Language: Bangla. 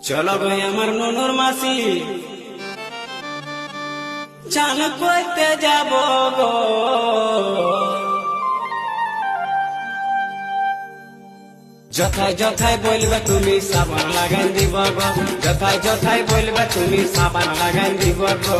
চলো ভাই আমার ননুর মাসি চান করতে যাব গো। যথায় যথায় বলবে তুমি সাবান লাগাই দিব গো, যথায় যথায় বলবে তুমি সাবান লাগাই দিব গো।